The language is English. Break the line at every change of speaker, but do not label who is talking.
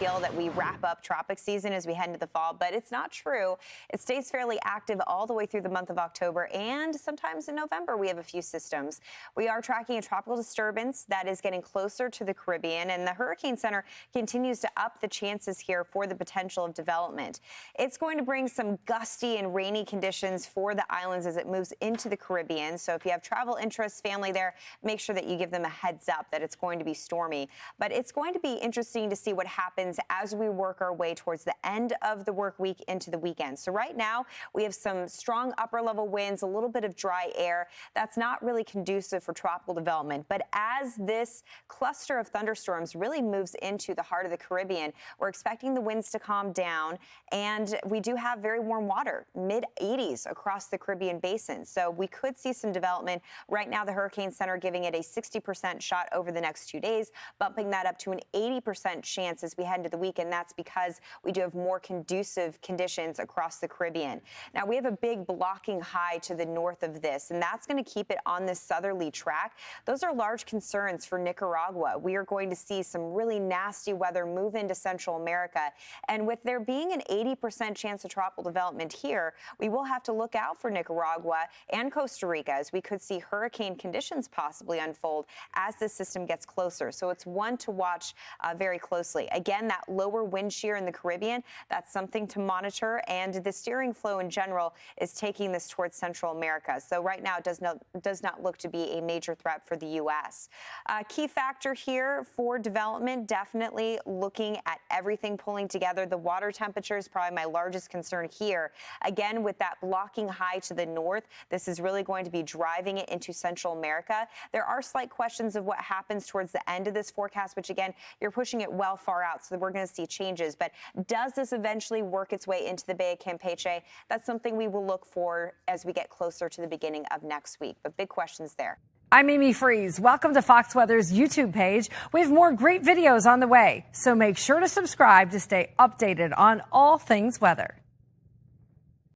feel that we wrap up tropic season as we head into the fall, but it's not true. It stays fairly active all the way through the month of October, and sometimes in November we have a few systems. We are tracking a tropical disturbance that is getting closer to the Caribbean, and the Hurricane Center continues to up the chances here for the potential of development. It's going to bring some gusty and rainy conditions for the islands as it moves into the Caribbean. So if you have travel interests, family there, make sure that you give them a heads up that it's going to be stormy. But it's going to be interesting to see what happens as we work our way towards the end of the work week into the weekend. So right now we have some strong upper level winds, a little bit of dry air. That's not really conducive for tropical development. But as this cluster of thunderstorms really moves into the heart of the Caribbean, we're expecting the winds to calm down, and we do have very warm water, mid 80s across the Caribbean basin. So we could see some development. Right now the Hurricane Center giving it a 60% shot over the next 2 days, bumping that up to an 80% chance as we head into the weekend. That's because we do have more conducive conditions across the Caribbean. Now we have a big blocking high to the north of this, and that's going to keep it on this southerly track. Those are large concerns for Nicaragua. We are going to see some really nasty weather move into Central America, and with there being an 80% chance of tropical development here, we will have to look out for Nicaragua and Costa Rica as we could see hurricane conditions possibly unfold as this system gets closer. So it's one to watch very closely. Again, that lower wind shear in the Caribbean, that's something to monitor, and the steering flow in general is taking this towards Central America. So right now it does not look to be a major threat for the U.S. Key factor here for development, definitely looking at everything pulling together. The water temperature is probably my largest concern here. Again, with that blocking high to the north, this is really going to be driving it into Central America. There are slight questions of what happens towards the end of this forecast, which again, you're pushing it well far out, so we're going to see changes. But does this eventually work its way into the Bay of Campeche? That's something we will look for as we get closer to the beginning of next week. But big questions there.
I'm Amy Freeze. Welcome to Fox Weather's YouTube page. We have more great videos on the way, so make sure to subscribe to stay updated on all things weather.